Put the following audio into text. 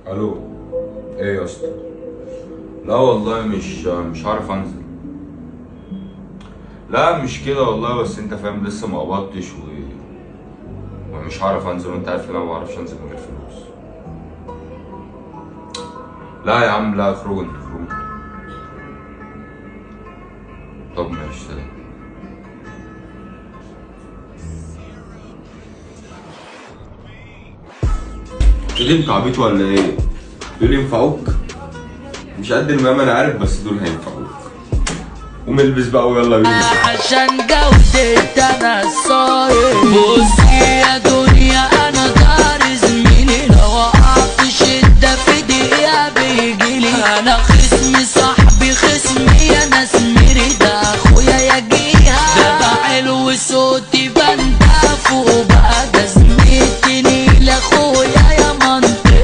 الو. ايه يا اسطى؟ لا والله مش عارف انزل. لا مش كده والله، بس انت فاهم لسه ما قبضتش ومش عارف انزل، وانت عارف ان انا ما بعرفش انزل من غير فلوس. لا يا عم لا، اخرج انت اخرج. طب ماشي سلام. ايه انت عبيط ولا ايه؟ دول ينفعوك؟ مش قد المقام انا عارف، بس دول هينفعوك. قوم البس بقى ويلا بينا. عشان جودة انا الصايم بصي يا دنيا